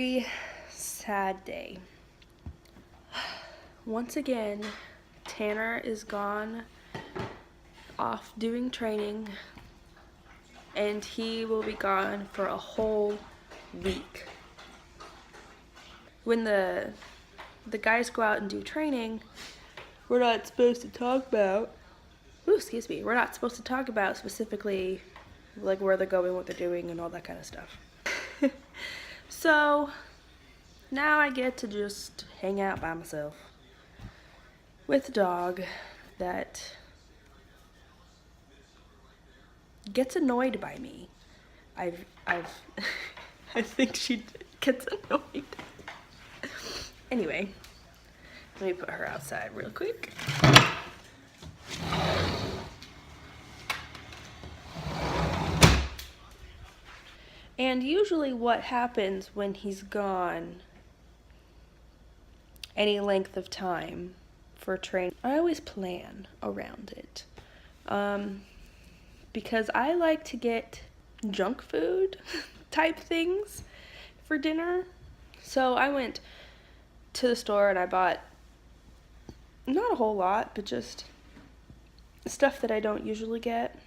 very sad day. Once again, Tanner is gone off doing training, and he will be gone for a whole week. When the guys go out and do training, we're not supposed to talk about, we're not supposed to talk about specifically like where they're going, what they're doing, and all that kind of stuff. So now I get to just hang out by myself with a dog that gets annoyed by me. I think she gets annoyed. Anyway, let me put her outside real quick. And usually what happens when he's gone any length of time for training, I always plan around it. Because I like to get junk food type things for dinner. So I went to the store and I bought not a whole lot, but just stuff that I don't usually get,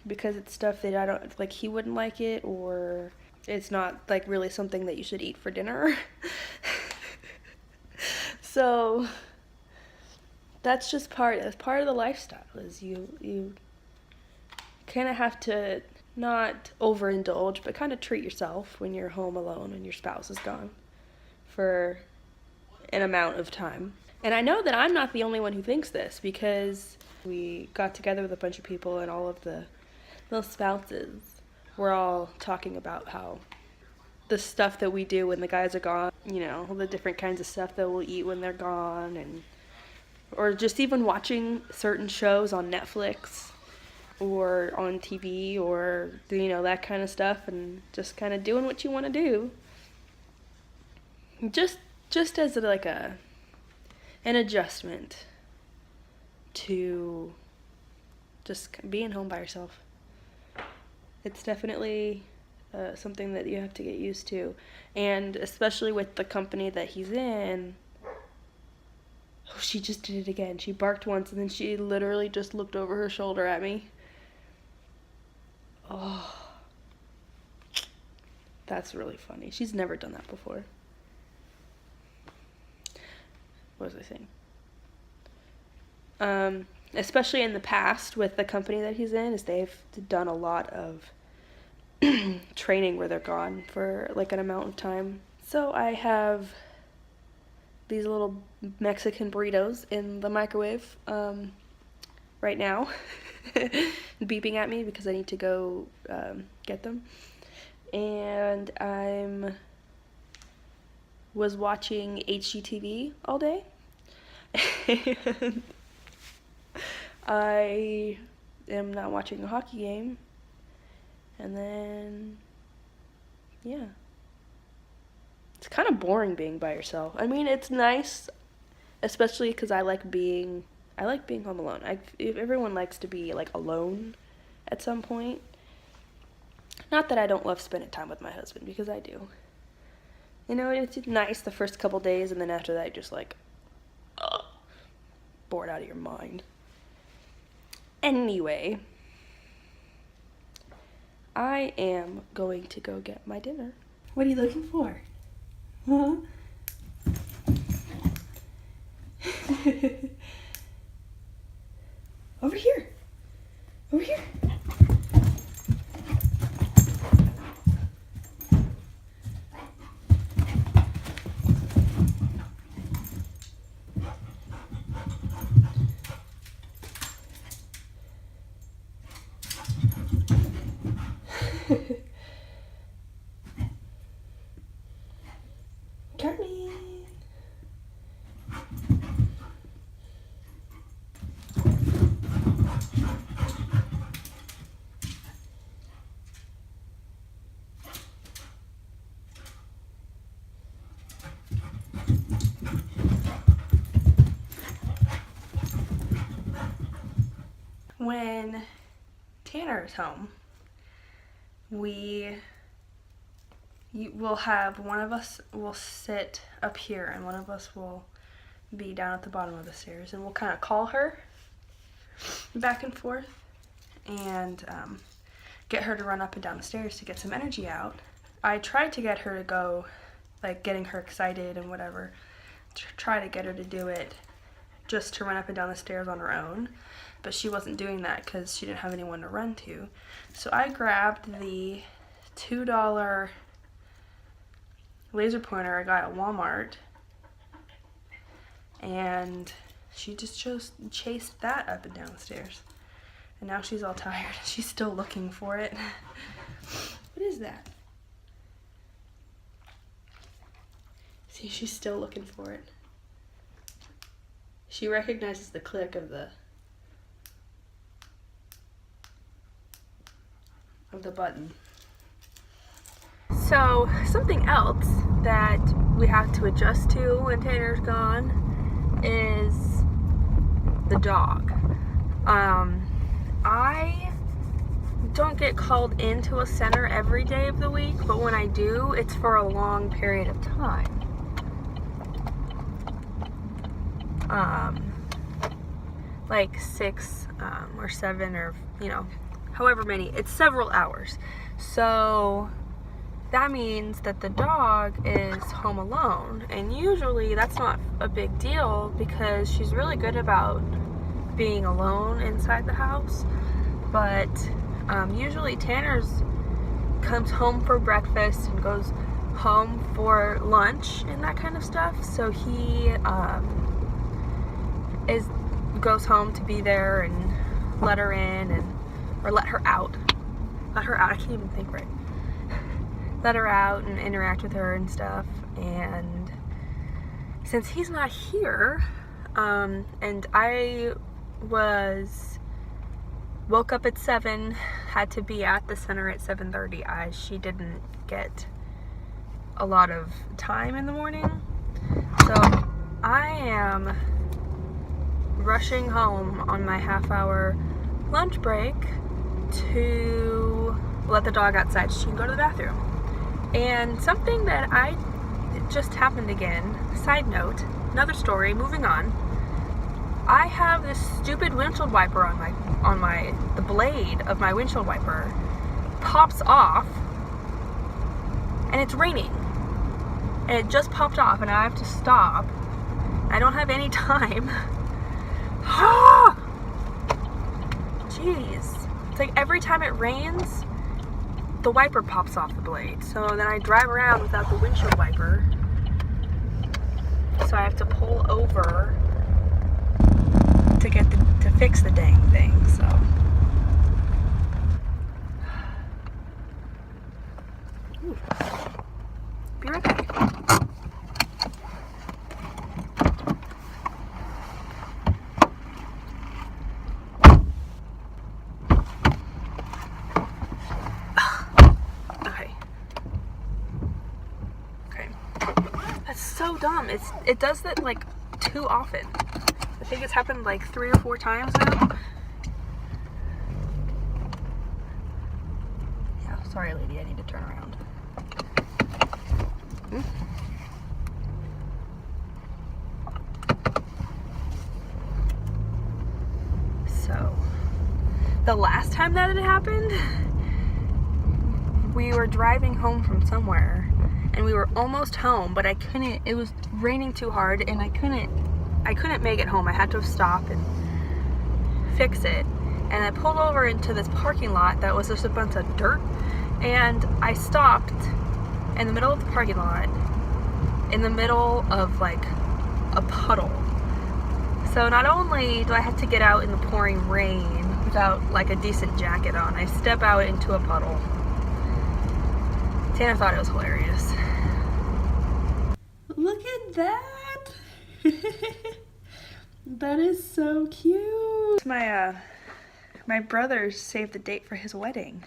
because it's stuff that I don't like, he wouldn't like it, or it's not like really something that you should eat for dinner. So that's just part of the lifestyle, is you kind of have to not overindulge, but kind of treat yourself when you're home alone and your spouse is gone for an amount of time. And I know that I'm not the only one who thinks this, because we got together with a bunch of people and all of the spouses were all talking about how the stuff that we do when the guys are gone, you know, the different kinds of stuff that we'll eat when they're gone, and or just even watching certain shows on Netflix or on TV, or, you know, that kind of stuff, and just kind of doing what you want to do. Just as like an adjustment to just being home by yourself. It's definitely something that you have to get used to, and especially with the company that he's in. Oh, she just did it again. She barked once, and then she literally just looked over her shoulder at me. Oh, that's really funny. She's never done that before. What was I saying? Especially in the past with the company that he's in, is they've done a lot of training where they're gone for like an amount of time. So I have these little Mexican burritos in the microwave right now, beeping at me because I need to go get them. And was watching HGTV all day. And I am not watching a hockey game. And then, yeah. It's kind of boring being by yourself. I mean, it's nice, especially because I like being home alone. Everyone likes to be like alone at some point. Not that I don't love spending time with my husband, because I do. You know, it's nice the first couple days, and then after that, just like, bored out of your mind. Anyway, I am going to go get my dinner. What are you looking for? Huh? Over here. Over here. Carmen. When Tanner is home, we we'll have one of us will sit up here and one of us will be down at the bottom of the stairs, and we'll kind of call her back and forth and get her to run up and down the stairs to get some energy out. I tried to get her to go, like getting her excited and whatever, try to get her to do it just to run up and down the stairs on her own, but she wasn't doing that because she didn't have anyone to run to. So I grabbed the $2 laser pointer I got at Walmart, and she just chased that up and down the stairs. And now she's all tired. She's still looking for it. What is that? See, she's still looking for it. She recognizes the click of the button. So, something else that we have to adjust to when Tanner's gone is the dog. I don't get called into a center every day of the week, but when I do, it's for a long period of time. Like 6 or 7 or, however many. It's several hours. So that means that the dog is home alone, and usually that's not a big deal because she's really good about being alone inside the house. But usually Tanner's comes home for breakfast and goes home for lunch and that kind of stuff, so he goes home to be there and let her in or let her out. I can't even think right. Let her out and interact with her and stuff. And since he's not here, and I woke up at 7, had to be at the center at 7:30. She didn't get a lot of time in the morning, so I am rushing home on my half-hour lunch break to let the dog outside so she can go to the bathroom. And something that it just happened again, side note, another story, moving on. I have this stupid windshield wiper on the blade of my windshield wiper pops off, and it's raining. And it just popped off, and I have to stop. I don't have any time. Jeez. It's like every time it rains, the wiper pops off the blade. So then I drive around without the windshield wiper. So I have to pull over to fix the dang thing. So be right back. Okay. That's so dumb. It does that like too often. I think it's happened like 3 or 4 times now. Yeah, sorry lady, I need to turn around. So, the last time that it happened, we were driving home from somewhere, and we were almost home, but it was raining too hard, and I couldn't make it home. I had to stop and fix it, and I pulled over into this parking lot that was just a bunch of dirt, and I stopped in the middle of the parking lot, in the middle of like a puddle. So not only do I have to get out in the pouring rain without like a decent jacket on, I step out into a puddle. Tanner thought it was hilarious. Look at that! That is so cute. My brother saved the date for his wedding.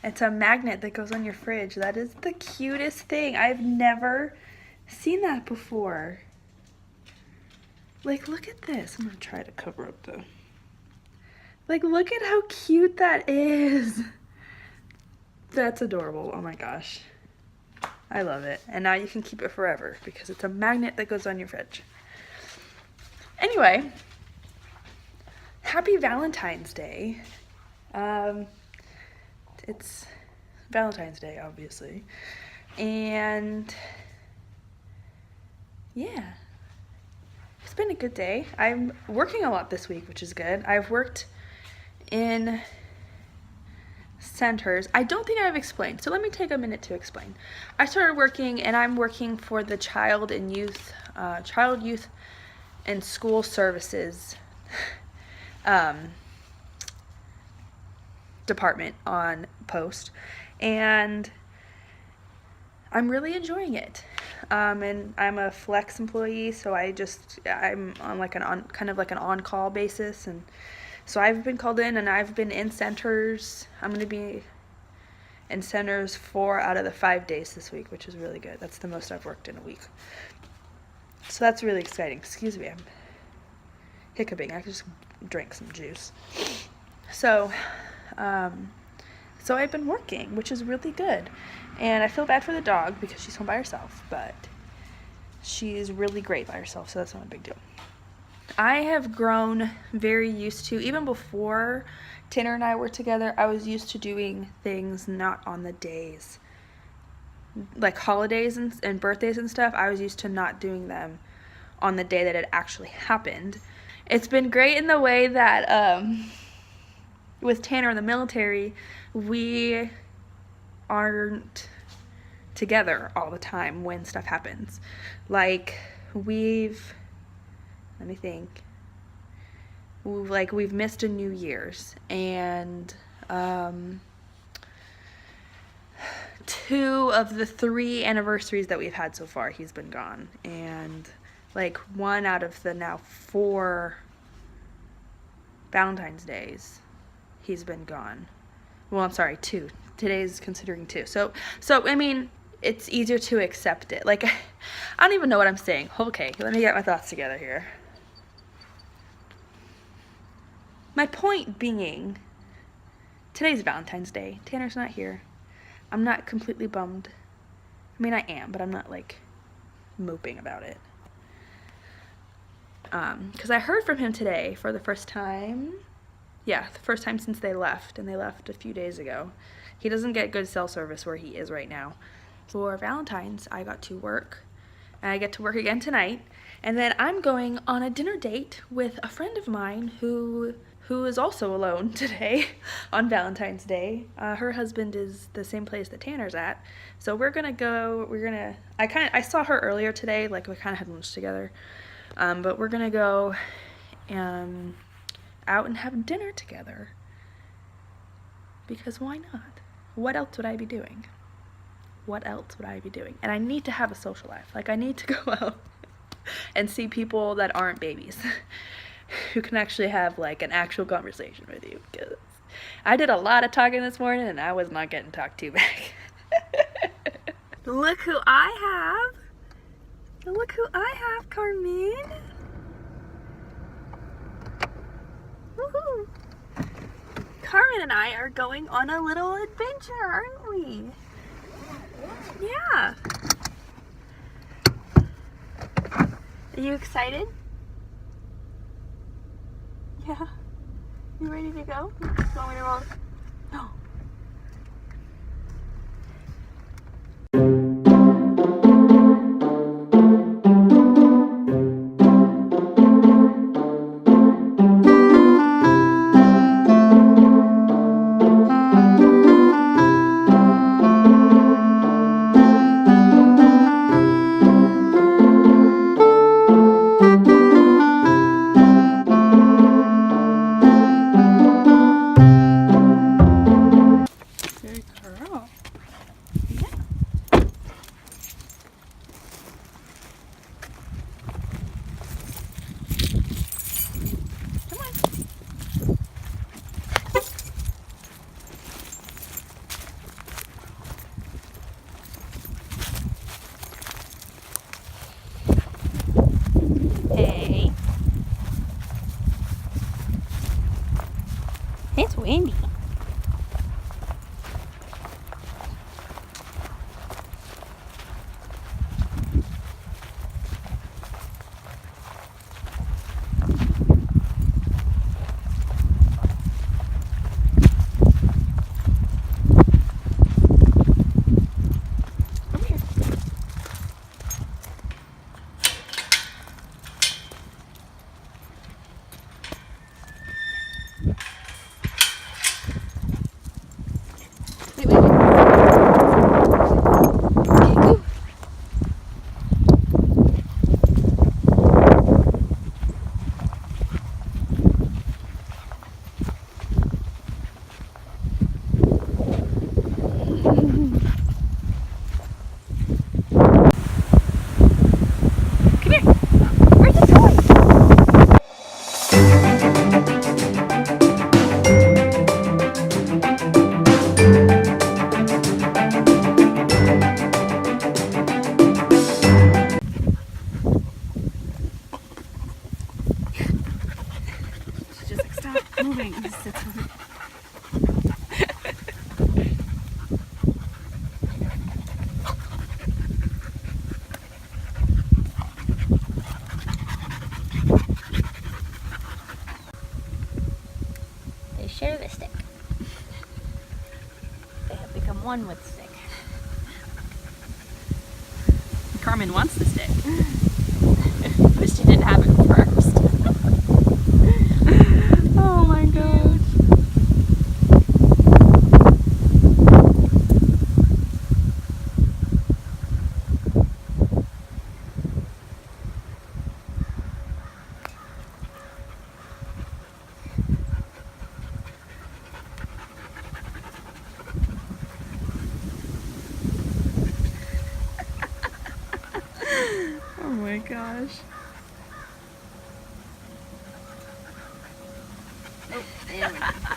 It's a magnet that goes on your fridge. That is the cutest thing. I've never seen that before. Like, look at this. I'm gonna try to cover up the... Like, look at how cute that is. That's adorable. Oh my gosh. I love it. And now you can keep it forever because it's a magnet that goes on your fridge. Anyway, happy Valentine's Day. It's Valentine's Day, obviously. And yeah, it's been a good day. I'm working a lot this week, which is good. I've worked in centers. I don't think I've explained, so let me take a minute to explain. I started working, and I'm working for the child, youth, and school services department on post, and I'm really enjoying it. And I'm a flex employee, so I'm on like kind of like an on-call basis, and so I've been called in, and I've been in centers. I'm going to be in centers 4 out of the 5 days this week, which is really good. That's the most I've worked in a week. So that's really exciting. Excuse me, I'm hiccuping. I just drank some juice. So I've been working, which is really good. And I feel bad for the dog because she's home by herself, but she's really great by herself, so that's not a big deal. I have grown very used to, even before Tanner and I were together, I was used to doing things not on the days. Like holidays and birthdays and stuff, I was used to not doing them on the day that it actually happened. It's been great in the way that with Tanner in the military, we aren't together all the time when stuff happens. Like let me think. We've missed a New Year's, and 2 of the 3 anniversaries that we've had so far, he's been gone, and like 1 out of the now 4 Valentine's Days, he's been gone. Well, I'm sorry, 2. Today's considering 2. So I mean, it's easier to accept it. Like, I don't even know what I'm saying. Okay, let me get my thoughts together here. My point being, today's Valentine's Day. Tanner's not here. I'm not completely bummed. I mean, I am, but I'm not, like, moping about it. Because I heard from him today for the first time. Yeah, the first time since they left, and they left a few days ago. He doesn't get good cell service where he is right now. For Valentine's, I got to work, and I get to work again tonight, and then I'm going on a dinner date with a friend of mine who is also alone today on Valentine's Day. Her husband is the same place that Tanner's at, so I saw her earlier today, like we kind of had lunch together, but we're gonna go out and have dinner together, because why not? What else would I be doing? And I need to have a social life. Like, I need to go out and see people that aren't babies who can actually have like an actual conversation with you, because I did a lot of talking this morning and I was not getting talked to back. Look who I have, Carmen. Woohoo! Carmen and I are going on a little adventure, aren't we? Yeah. Are you excited? Yeah. You ready to go? You want me to roll? No. on with stick. Carmen wants the stick. Wish she didn't have it first. Oh my gosh. Oh my gosh. Oh, there we go.